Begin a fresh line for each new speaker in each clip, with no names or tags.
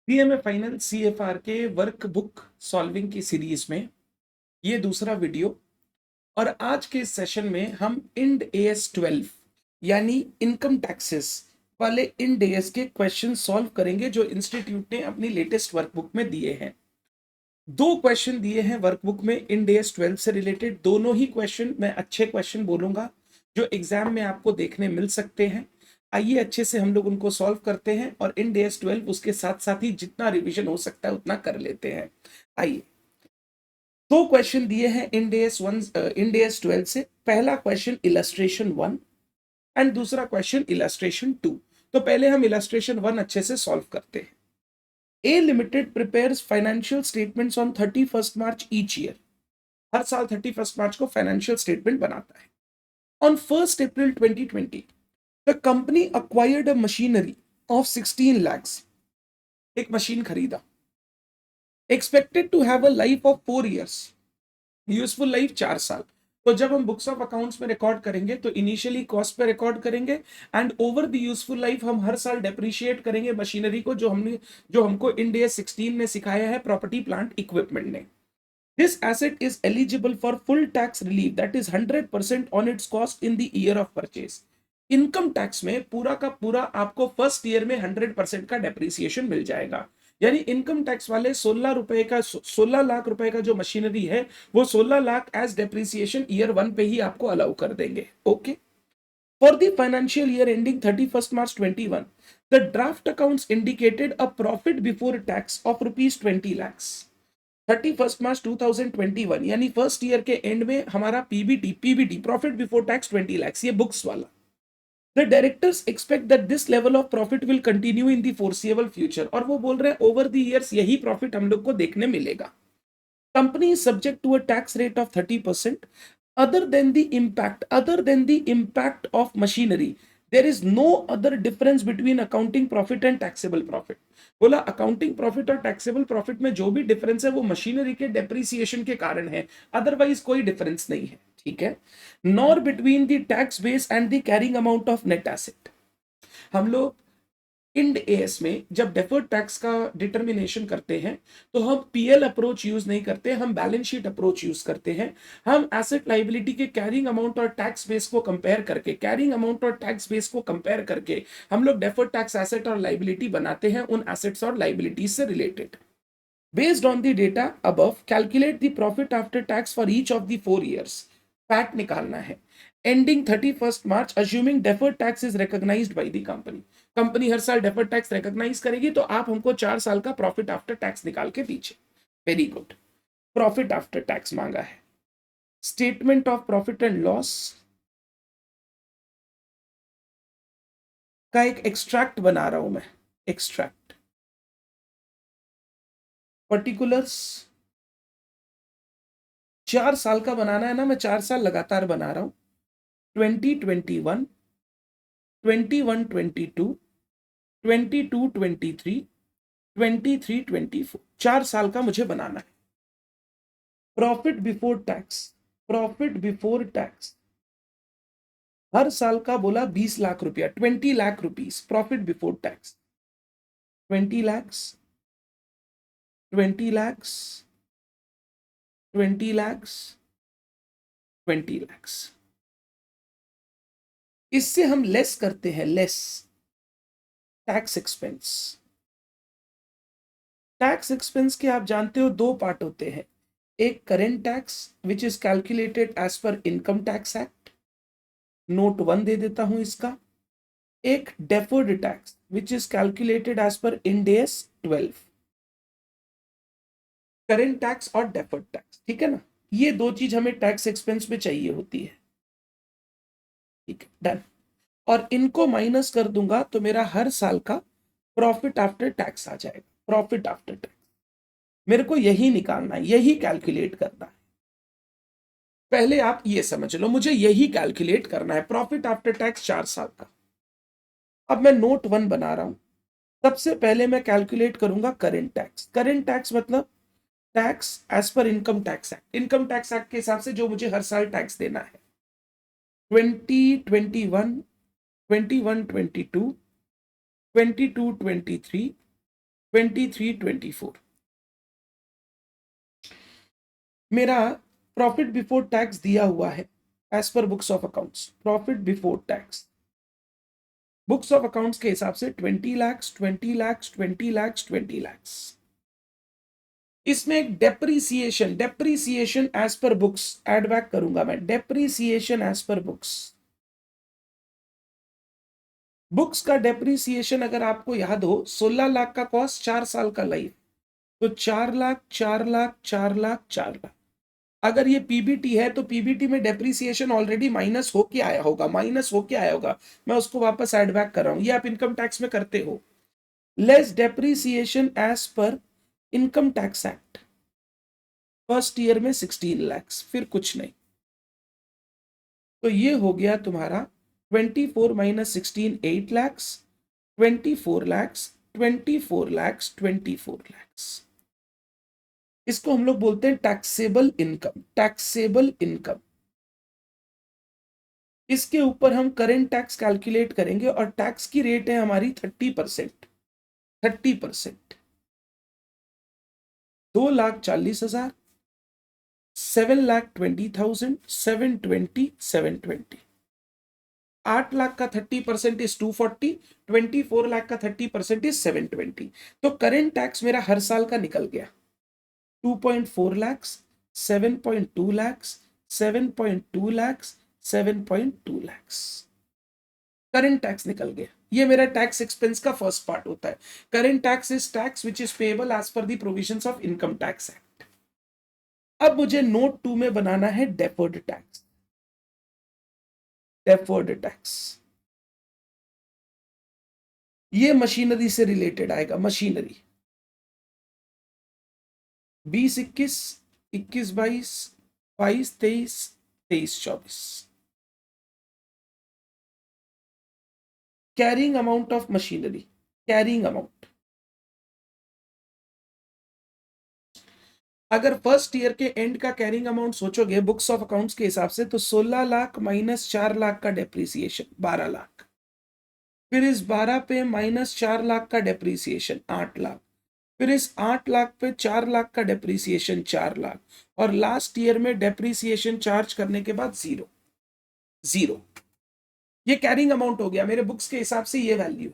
BMA final CFR के workbook solving की series में ये दूसरा वीडियो। और आज के सेशन में हम इंड एएस 12 यानी इनकम टैक्सेस वाले इंड एएस के क्वेश्चन सॉल्व करेंगे जो इंस्टीट्यूट ने अपनी लेटेस्ट वर्कबुक में दिए हैं। दो क्वेश्चन दिए हैं वर्कबुक में इंड एएस 12 से रिलेटेड। दोनों ही क्वेश्चन मैं अच्छे क्वेश्चन बोलूंगा जो एग्जाम में आपको देखने मिल सकते हैं। आइए अच्छे से हम लोग उनको सॉल्व करते हैं और इंड एएस 12 उसके साथ साथ ही जितना रिवीजन हो सकता है उतना कर लेते हैं। आइए, दो क्वेश्चन दिए हैं इंड एएस 12 से। पहला क्वेश्चन इलस्ट्रेशन 1 एंड दूसरा क्वेश्चन इलस्ट्रेशन 2। तो पहले हम इलस्ट्रेशन 1 अच्छे से सॉल्व करते हैं। A limited prepares financial statements on 31st March each year. हर साल 31st मार्च को फाइनेंशियल स्टेटमेंट बनाता है। On 1st April 2020 the company acquired a machinery of 16 lakhs। एक मशीन खरीदा, expected to have a life of 4 years, useful life 4 साल। तो जब हम बुक्स ऑफ अकाउंट्स में रिकॉर्ड करेंगे तो इनिशियली कॉस्ट पे रिकॉर्ड करेंगे and over the useful life हम हर साल डेप्रिशिएट करेंगे मशीनरी को जो हमको इंड एएस 16 ने सिखाया है, प्रॉपर्टी प्लांट इक्विपमेंट ने। This asset is eligible for full tax relief, that is 100% on its cost in the year of purchase। Income tax में पूरा का पूरा आपको फर्स्ट ईयर में 100% का डेप्रिसिएशन मिल जाएगा। यानी इनकम टैक्स वाले 16 लाख रुपए का जो मशीनरी है वो 16 लाख एज डेप्रिसिएशन ईयर 1 पे ही आपको अलाउ कर देंगे। Okay. For the financial year ending 31st March 21, the draft accounts indicated a profit before tax of rupees 20 lakhs। 31st March 2021 यानी फर्स्ट ईयर के एंड में हमारा PBT profit before tax 20 lakhs, ये books वाला। The directors expect that this level of profit will continue in the foreseeable future. और वो बोल रहे हैं ओवर द इयर्स यही प्रॉफिट हम लोग को देखने मिलेगा। Company is subject to a tax rate of 30%। other than the impact of machinery, there is no other difference between accounting profit and taxable profit। बोला अकाउंटिंग प्रॉफिट और taxable profit में जो भी डिफरेंस है वो मशीनरी के depreciation के कारण है, अदरवाइज कोई डिफरेंस नहीं है। ठीक है। Nor between the tax base and the carrying amount of net asset. हम लोग इंड एएस में जब डेफर्ड टैक्स का डिटर्मिनेशन करते हैं तो हम पीएल अप्रोच यूज नहीं करते, हम बैलेंस शीट अप्रोच यूज करते हैं। हम एसेट लाइबिलिटी के कैरिंग अमाउंट और टैक्स बेस को कंपेयर करके हम लोग डेफर्ड टैक्स एसेट और लाइबिलिटी बनाते हैं उन एसेट्स और लाइबिलिटीज से related. Based on the data above calculate the profit after tax for each of the 4 years। PAT निकालना है ending 31st March assuming deferred tax is recognised by the company. Company हर साल deferred tax recognise करेगी तो आप हमको 4 साल का प्रॉफिट आफ्टर टैक्स निकाल के दीजिए। Very good. Profit after tax मांगा है। Statement of profit and loss का एक एक्सट्रैक्ट बना रहा हूं मैं। एक्सट्रैक्ट पर्टिकुलर्स 4 साल का बनाना है ना, मैं 4 साल लगातार बना रहा हूं। 2021, 21-22, 22-23, 23-24, 4 साल का मुझे बनाना है। प्रॉफिट बिफोर टैक्स हर साल का बोला 20 लाख रुपया, 20 लाख rupees profit before tax. 20 lakhs, 20 lakhs, 20 lakhs, 20 lakhs. इससे हम लेस करते हैं, less tax expense. Tax expense के आप जानते हो दो पार्ट होते हैं, एक current tax which is calculated as per income tax act, note 1 दे देता हूं इसका। एक deferred tax which is calculated as per Ind AS 12। Current tax और डेफर्ड टैक्स, ठीक है ना। ये दो चीज हमें टैक्स एक्सपेंस में चाहिए होती है। ठीक है, डन। और इनको माइनस कर दूंगा तो मेरा हर साल का प्रॉफिट आफ्टर टैक्स आ जाएगा। प्रॉफिट आफ्टर टैक्स मेरे को यही निकालना है, यही कैलकुलेट करना है। पहले आप ये समझ लो, मुझे यही कैलकुलेट करना है, प्रॉफिट आफ्टर टैक्स 4 साल का। अब मैं नोट 1 बना रहा हूं। सबसे पहले मैं कैलकुलेट करूंगा करेंट टैक्स। करेंट टैक्स मतलब tax as per income tax act. Income tax act के हिसाब से जो मुझे हर साल टैक्स देना है। 2021, 21-22, 22-23, 23, 24। मेरा प्रॉफिट बिफोर टैक्स दिया हुआ है as per books of accounts. Profit before tax books of accounts के हिसाब से 20 lakhs, 20 lakhs, 20 lakhs, 20 lakhs। इसमें एक depreciation as per books add back करूंगा मैं। डेप्रीसिएशन एज पर बुक्स का डेप्रीसिएशन अगर आपको याद हो, 16 लाख का कॉस्ट, 4 साल का लाइफ, तो 4 लाख, 4 लाख, 4 लाख, 4 लाख। अगर ये पीबीटी है तो पीबीटी में डेप्रीसिएशन ऑलरेडी माइनस होके आया होगा, मैं उसको वापस ऐड बैक कर रहा हूं। ये आप इनकम टैक्स में करते हो। Less depreciation as per income tax act, first year में 16 lakhs, फिर कुछ नहीं। तो ये हो गया तुम्हारा 24 minus 16, 8 lakhs, 24 lakhs, 24 lakhs, 24 lakhs। इसको हम लोग बोलते हैं टैक्सेबल इनकम। टैक्सेबल इनकम, इसके ऊपर हम करेंट टैक्स कैलकुलेट करेंगे और टैक्स की रेट है हमारी 30%। 30%, 2,40,000, 7,20,000, 720, 720। 8 लाख का 30% इज 240, 24 लाख का 30% इज 720। तो करेंट टैक्स मेरा हर साल का निकल गया 2.4 lakhs, 7.2 lakhs, 7.2 lakhs, 7.2 lakhs। Current tax निकल गया। ये मेरा टैक्स एक्सपेंस का फर्स्ट पार्ट होता है। Current tax is tax which is payable as per the provisions of income tax act. अब मुझे नोट 2 में बनाना है डेफर्ड टैक्स। डेफर्ड टैक्स ये मशीनरी से रिलेटेड आएगा। Machinery 20, 21, 21, 22, 22, 23, 23, 24। Carrying amount of machinery, carrying amount. अगर फर्स्ट ईयर के एंड का कैरिंग अमाउंट सोचोगे बुक्स ऑफ अकाउंट्स के हिसाब से, तो 16 लाख माइनस 4 लाख का डेप्रीसिएशन 12 लाख, फिर इस 12 पे माइनस 4 लाख का डेप्रीसिएशन 8 लाख, फिर इस 8 लाख पे 4 लाख का डेप्रीसिएशन 4 लाख, और लास्ट ईयर में डेप्रीसिएशन चार्ज करने के बाद जीरो। जीरो, ये कैरिंग अमाउंट हो गया मेरे बुक्स के हिसाब से। ये वैल्यू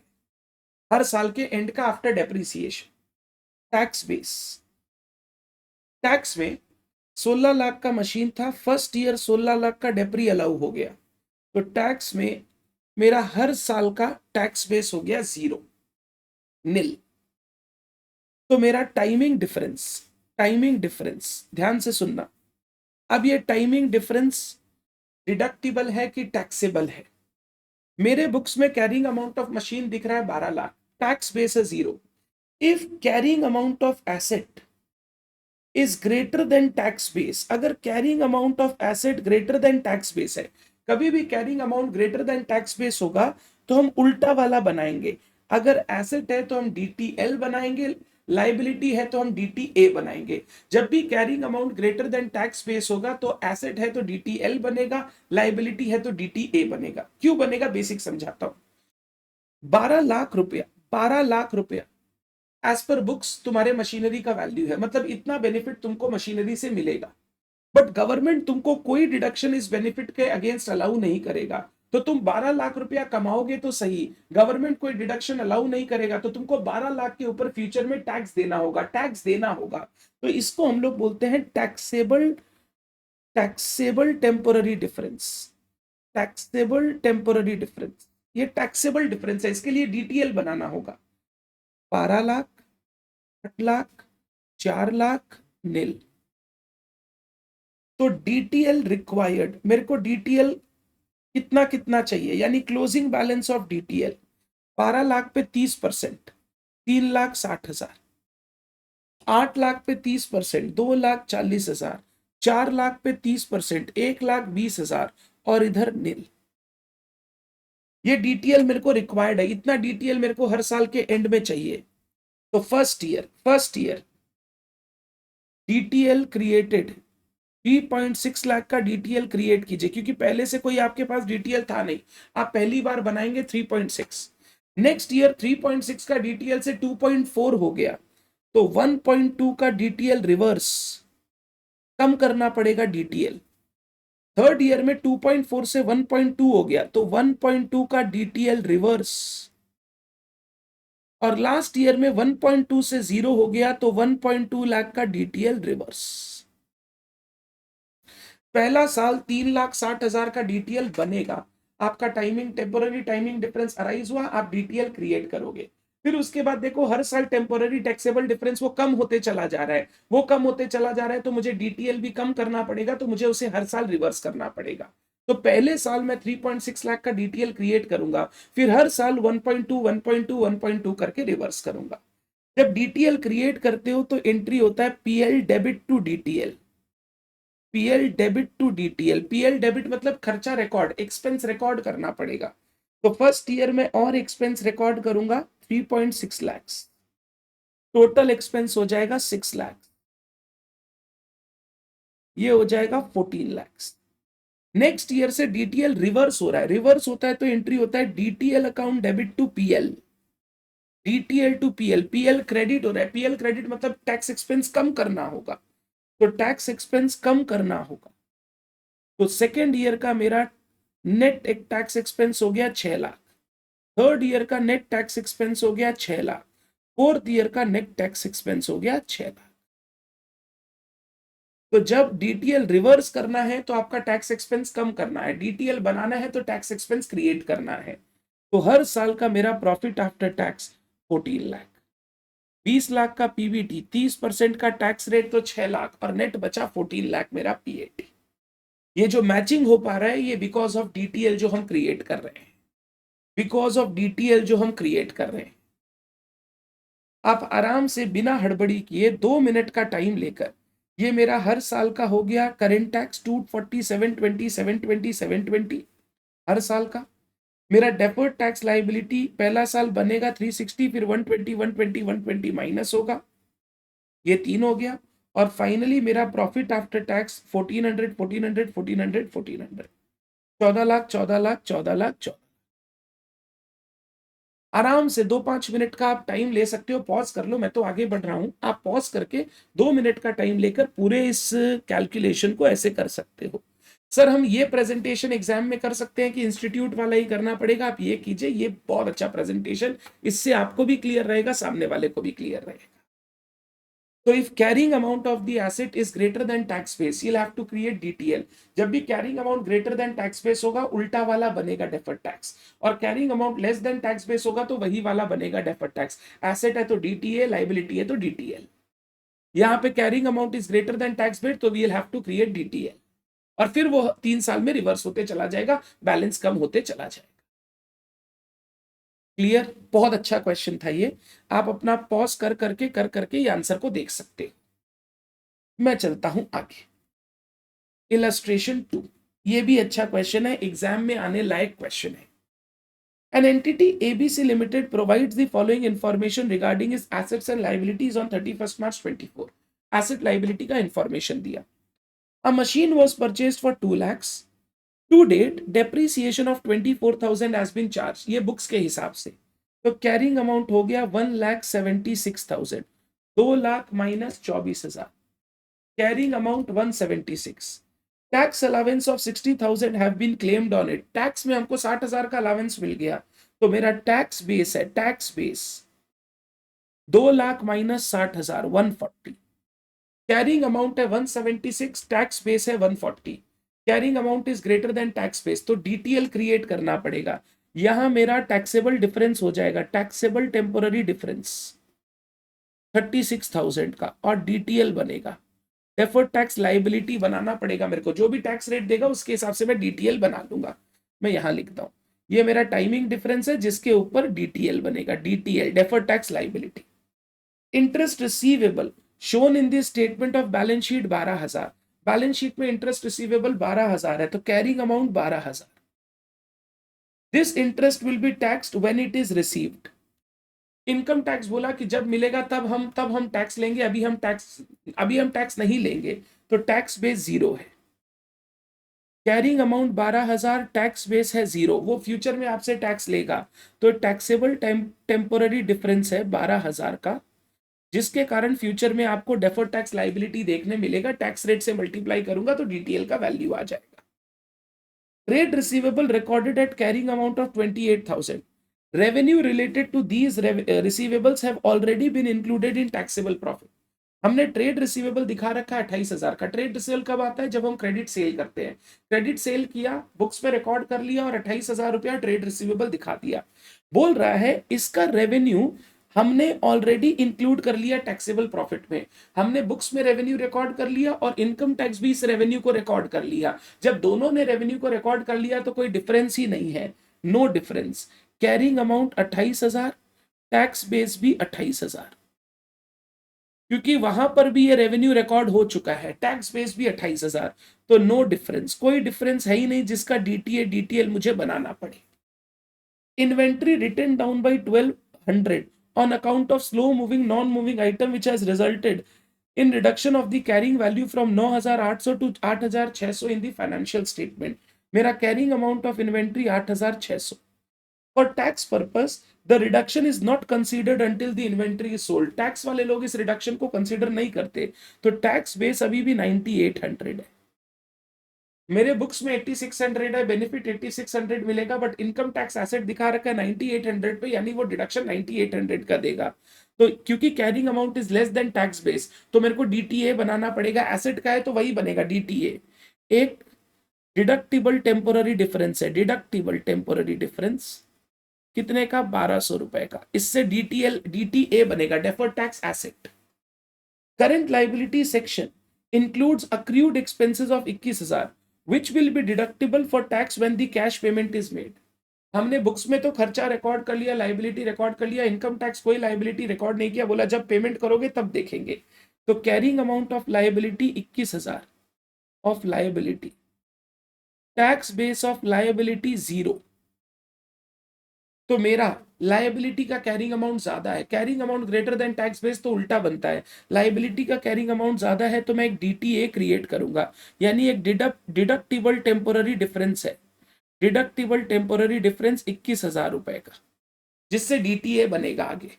हर साल के एंड का after depreciation. Tax base, tax में 16 लाख का मशीन था, फर्स्ट ईयर 16 लाख का डेप्री अलाउ हो गया, तो टैक्स में मेरा हर साल का टैक्स बेस हो गया जीरो, निल। तो मेरा टाइमिंग डिफरेंस ध्यान से सुनना। अब ये टाइमिंग डिफरेंस डिडक्टिबल है कि टैक्सेबल है? मेरे बुक्स में कैरिंग अमाउंट ऑफ मशीन दिख रहा है 12 लाख, टैक्स बेस है zero. If carrying amount of asset is greater than tax base, अगर carrying amount of asset greater than tax base है, कभी भी carrying amount greater than tax base होगा तो हम उल्टा वाला बनाएंगे। अगर एसेट है तो हम डीटीएल बनाएंगे, लाइबिलिटी है तो हम डीटीए बनाएंगे। जब भी carrying amount greater than tax base होगा तो एसेट है तो डीटीएल बनेगा, लाइबिलिटी है तो डीटीए बनेगा। क्यों बनेगा बेसिक समझाता हूं। 12 लाख रुपया, 12 लाख रुपया एज पर बुक्स तुम्हारे मशीनरी का वैल्यू है, मतलब इतना बेनिफिट तुमको मशीनरी से मिलेगा। बट गवर्नमेंट तुमको कोई डिडक्शन इस बेनिफिट के अगेंस्ट अलाउ नहीं करेगा। तो तुम 12 लाख रुपया कमाओगे तो सही, गवर्नमेंट कोई डिडक्शन अलाउ नहीं करेगा तो तुमको 12 लाख के ऊपर फ्यूचर में टैक्स देना होगा। तो इसको हम लोग बोलते हैं taxable temporary difference. Taxable temporary difference, ये टैक्सेबल डिफरेंस है, इसके लिए डीटीएल बनाना होगा। 12 लाख, 8 लाख, 4 लाख, निल। तो डीटीएल रिक्वायर्ड, मेरे को डीटीएल कितना कितना चाहिए, यानी closing balance of DTL 12 lakh पे 30%, 3,60,000, 8 लाख पे 30%, 2,40,000, 4 लाख पे 30%, 1,20,000, और इधर निल। ये डीटीएल मेरे को रिक्वायर्ड है, इतना डीटीएल मेरे को हर साल के एंड में चाहिए। तो first year DTL created 3.6 lakh का डीटीएल क्रिएट कीजिए, क्योंकि पहले से कोई आपके पास डीटीएल था नहीं, आप पहली बार बनाएंगे 3.6। नेक्स्ट ईयर 3.6 का डीटीएल से 2.4 हो गया, तो 1.2 का डीटीएल रिवर्स, कम करना पड़ेगा डीटीएल। थर्ड ईयर में 2.4 से 1.2 हो गया, तो 1.2 का डीटीएल रिवर्स, और लास्ट ईयर में 1.2 से 0 हो गया, तो 1.2 लाख का डीटीएल रिवर्स। पहला साल 3,60,000 का डीटीएल बनेगा, आपका timing temporary timing difference arise हुआ, आप डीटीएल क्रिएट करोगे। फिर उसके बाद देखो हर साल टेम्पोररी टैक्सेबल डिफरेंस वो कम होते चला जा रहा है, वो कम होते चला जा रहा है, तो मुझे डीटीएल भी कम करना पड़ेगा, तो मुझे उसे हर साल रिवर्स करना पड़ेगा। तो पहले साल मैं 3.6 लाख का डीटीएल क्रिएट करूंगा, फिर हर साल 1.2 1.2 1.2 करके रिवर्स करूंगा। जब डीटीएल क्रिएट करते हो तो एंट्री होता है PL debit to DTL, PL debit to DTL. PL debit मतलब खर्चा रिकॉर्ड, एक्सपेंस रिकॉर्ड करना पड़ेगा। तो फर्स्ट ईयर में और एक्सपेंस रिकॉर्ड करूंगा 3.6 लाख, टोटल एक्सपेंस हो जाएगा 6 लाख, ये हो जाएगा 14 लाख। नेक्स्ट ईयर से डीटीएल रिवर्स हो रहा है, रिवर्स होता है तो एंट्री होता है DTL account debit to PL, DTL to PL. PL credit हो रहा है, पीएल क्रेडिट मतलब टैक्स एक्सपेंस कम करना होगा, तो टैक्स एक्सपेंस कम करना होगा। तो सेकेंड ईयर का मेरा नेट एक टैक्स एक्सपेंस हो गया 6 लाख, थर्ड ईयर का नेट टैक्स एक्सपेंस हो गया 6 लाख, फोर्थ ईयर का नेट टैक्स एक्सपेंस हो गया 6 लाख। तो जब डीटीएल रिवर्स करना है तो आपका टैक्स एक्सपेंस कम करना है, डीटीएल बनाना है तो टैक्स एक्सपेंस क्रिएट करना है। तो हर साल का मेरा profit after tax 14 lakh, 20 lakh का पीबीटी, 30% का टैक्स रेट तो 6 लाख, और नेट बचा 14 लाख मेरा पीएटी। ये जो मैचिंग हो पा रहा है ये बिकॉज ऑफ डीटीएल जो हम क्रिएट कर रहे हैं, बिकॉज ऑफ डीटीएल जो हम क्रिएट कर रहे हैं। आप आराम से बिना हड़बड़ी किए 2 मिनट का टाइम लेकर, ये मेरा हर साल का हो गया करेंट टैक्स 24720 720 720 हर साल का। मेरा डेफर्ड टैक्स लाइबिलिटी पहला साल बनेगा 360, फिर 120 120 120 माइनस होगा, ये 3 हो गया। और फाइनली मेरा profit after tax 1400 1400 1400 1400, 14 lakh 14 lakh 14 lakh 14। आराम से 2-5 मिनट का आप टाइम ले सकते हो, पॉज कर लो, मैं तो आगे बढ़ रहा हूं, आप पॉज करके 2 मिनट का टाइम लेकर पूरे इस कैलकुलेशन को ऐसे कर सकते हो। सर हम ये प्रेजेंटेशन एग्जाम में कर सकते हैं कि इंस्टीट्यूट वाला ही करना पड़ेगा? आप ये कीजिए, ये बहुत अच्छा प्रेजेंटेशन, इससे आपको भी क्लियर रहेगा, सामने वाले को भी क्लियर रहेगा। तो if carrying amount of the asset is greater than tax base, you have to create DTL. जब भी carrying amount greater than tax base होगा उल्टा वाला बनेगा डेफर्ड टैक्स, और carrying amount less than tax base होगा तो वही वाला बनेगा डेफर्ड टैक्स। एसेट है तो डीटीए, लाइबिलिटी है तो डीटीएल। यहाँ पे carrying amount is greater than tax base, तो we will have to create DTL, और फिर वो 3 साल में रिवर्स होते चला जाएगा, बैलेंस कम होते चला जाएगा। क्लियर? बहुत अच्छा क्वेश्चन था ये, आप अपना पॉज कर करके ये आंसर को देख सकते हो। मैं चलता हूं आगे। इलस्ट्रेशन 2, ये भी अच्छा क्वेश्चन है, एग्जाम में आने लायक क्वेश्चन है। An entity ABC Limited provides the following information regarding its assets and liabilities on 31st March 24. Asset liability का information दिया। A machine was purchased for 2 lakhs. To date, depreciation of 24,000 has been charged. ये books के हिसाब से। तो carrying amount हो गया 1,76,000, 2 lakh minus 24,000, carrying amount 176, tax allowance of 60,000 have been claimed on it। Tax में हमको 60,000 का अलावेंस मिल गया, तो मेरा टैक्स बेस है, tax base 2 lakh minus 60,000 140, carrying amount है 176, टैक्स बेस है 140, carrying amount is greater than tax base, तो डीटीएल क्रिएट करना पड़ेगा। यहां मेरा टैक्सेबल डिफरेंस हो जाएगा, टैक्सेबल टेम्पोररी डिफरेंस 36,000 का, और डीटीएल बनेगा। डेफर्ड टैक्स लाइबिलिटी बनाना पड़ेगा मेरे को, जो भी टैक्स रेट देगा उसके हिसाब से मैं डीटीएल बना लूंगा। मैं यहां लिखता हूं, ये मेरा टाइमिंग डिफरेंस है जिसके ऊपर डीटीएल बनेगा, DTL deferred tax liability. Interest receivable shown in this statement of balance sheet 12,000, balance sheet में इंटरेस्ट रिसीवेबल 12,000 है, तो carrying amount 12,000। This interest will be taxed when it is received. Income tax बोला कि जब मिलेगा तब हम टैक्स लेंगे, अभी हम टैक्स नहीं लेंगे, तो टैक्स बेस 0 है। कैरिंग अमाउंट 12,000, टैक्स बेस है 0, वो फ्यूचर में आपसे टैक्स लेगा, तो टैक्सेबल टेम्पोररी डिफरेंस है 12,000 का, जिसके कारण फ्यूचर में आपको डेफर्ड टैक्स लाइबिलिटी देखने मिलेगा। टैक्स रेट से मल्टीप्लाई करूंगा तो डीटीएल का वैल्यू आ जाएगा। Trade receivable recorded at carrying amount of 28,000, revenue related to these receivables have already been included in taxable profit. हमने ट्रेड रिसीवेबल दिखा रखा है 28,000 का। ट्रेड रिसीवेबल कब आता है? जब हम क्रेडिट सेल करते हैं। क्रेडिट सेल किया, बुक्स में रिकॉर्ड कर लिया और 28,000 रुपया ट्रेड रिसीवेबल दिखा दिया। बोल रहा है इसका रेवेन्यू हमने ऑलरेडी इंक्लूड कर लिया टैक्सेबल प्रॉफिट में। हमने बुक्स में रेवेन्यू रिकॉर्ड कर लिया और इनकम टैक्स भी इस रेवेन्यू को रिकॉर्ड कर लिया। जब दोनों ने रेवेन्यू को रिकॉर्ड कर लिया तो कोई डिफरेंस ही नहीं है, no difference. Carrying amount 28,000, tax base भी 28,000, क्योंकि वहां पर भी ये रेवेन्यू रिकॉर्ड हो चुका है, टैक्स बेस भी 28,000, तो नो डिफरेंस, कोई डिफरेंस है ही नहीं जिसका डीटीएल मुझे बनाना पड़े। Inventory written down by 1,200 on account of slow moving non moving item which has resulted in reduction of the carrying value from 9,800 to 8,600 in the financial statement. मेरा carrying amount of inventory 8,600. For tax purpose, the reduction is not considered until the inventory is sold. Tax वाले लोग इस reduction को consider नहीं करते, तो tax base अभी भी 9,800 है। मेरे बुक्स में 8,600 है, बेनिफिट 8,600 मिलेगा, बट इनकम टैक्स एसेट दिखा रखा है 9,800 पे, यानी वो डिडक्शन 9,800 का देगा। तो क्योंकि carrying amount is less than tax base, तो मेरे को डीटीए बनाना पड़ेगा। एसेट का है तो वही बनेगा डीटीए। एक डिडक्टिबल टेम्पोररी डिफरेंस है, डिडक्टिबल टेम्पोररी डिफरेंस कितने का? 1,200 रुपए का। इससे डीटीए बनेगा, deferred tax asset. Current liability section includes accrued expenses of 21,000 which will be deductible for tax when the cash payment is made. हमने बुक्स में तो खर्चा रिकॉर्ड कर लिया, लाइबिलिटी रिकॉर्ड कर लिया, इनकम टैक्स कोई लाइबिलिटी रिकॉर्ड नहीं किया, बोला जब पेमेंट करोगे तब देखेंगे। तो carrying amount of liability 21,000 of liability, tax base of liability 0, तो मेरा लाइबिलिटी का कैरिंग अमाउंट ज्यादा है। Carrying amount greater than tax base तो उल्टा बनता है, लाइबिलिटी का कैरिंग अमाउंट ज्यादा है तो मैं एक डीटीए क्रिएट करूंगा, यानी एक डिडक्टिबल टेम्पोररी डिफरेंस है। डिडक्टिबल टेम्पोररी डिफरेंस 21,000 रुपए का, जिससे डीटीए बनेगा आगे।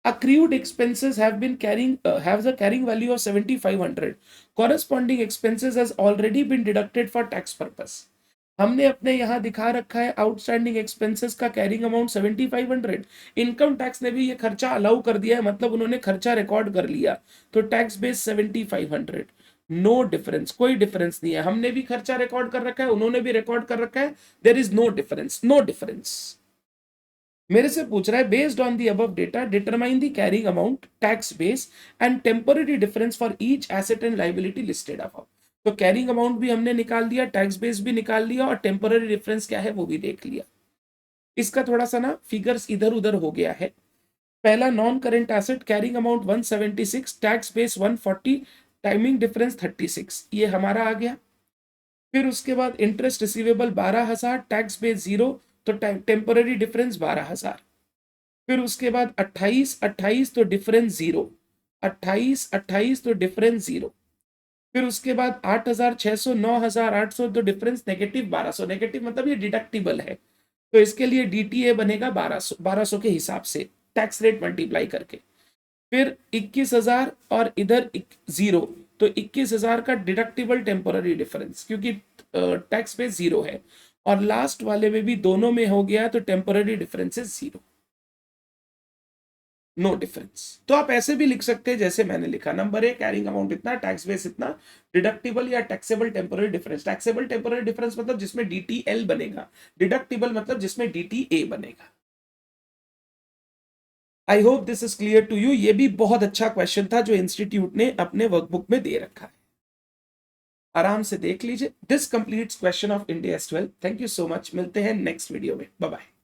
Accrued expenses have a carrying value of 7,500. Corresponding expenses has already been deducted for tax purpose. हमने अपने यहां दिखा रखा है आउटस्टैंडिंग एक्सपेंसेस का कैरिंग अमाउंट 7,500। इनकम टैक्स ने भी ये खर्चा अलाउ कर दिया है, मतलब उन्होंने खर्चा रिकॉर्ड कर लिया, तो टैक्स बेस 7,500। नो डिफरेंस, कोई डिफरेंस नहीं है। हमने भी खर्चा रिकॉर्ड कर रखा है, उन्होंने भी रिकॉर्ड कर रखा है, there is no difference, no difference. मेरे से पूछ रहा है based on the above data determine the carrying amount, tax base and temporary difference for each asset and liability listed above. तो कैरिंग अमाउंट भी हमने निकाल दिया, टैक्स बेस भी निकाल लिया, और टेम्पोररी डिफरेंस क्या है वो भी देख लिया। इसका थोड़ा सा ना फिगर्स इधर उधर हो गया है। पहला non current asset carrying amount 176, tax base 140, timing difference 36, ये हमारा आ गया। फिर उसके बाद इंटरेस्ट रिसीवेबल 12,000, टैक्स बेस 0, तो टेम्पोररी डिफरेंस 12,000। फिर उसके बाद 28 तो डिफरेंस 0, 28 तो डिफरेंस 0। फिर उसके बाद 8,600, 9,800 तो डिफरेंस नेगेटिव 1,200। नेगेटिव मतलब ये डिडक्टिबल है, तो इसके लिए डीटीए बनेगा 1,200 के हिसाब से टैक्स रेट मल्टीप्लाई करके। फिर 21,000 और इधर 0, तो 21,000 का डिडक्टिबल टेम्पोररी डिफरेंस, क्योंकि टैक्स पे 0 है, और लास्ट वाले में भी दोनों में हो गया, तो temporary difference is 0, no difference. तो आप ऐसे भी लिख सकते हैं जैसे मैंने लिखा, नंबर 1 कैरिंग अमाउंट इतना, टैक्स बेस इतना, डिडक्टिबल या taxable temporary difference. Taxable temporary difference मतलब जिसमें डीटीएल बनेगा, डिडक्टिबल मतलब जिसमें डीटीए बनेगा। I hope this is clear to you. ये भी बहुत अच्छा क्वेश्चन था जो इंस्टीट्यूट ने अपने वर्कबुक में दे रखा है, आराम से देख लीजिए। This completes question of India 12। Thank you so much, मिलते हैं नेक्स्ट वीडियो में, बाय बाय।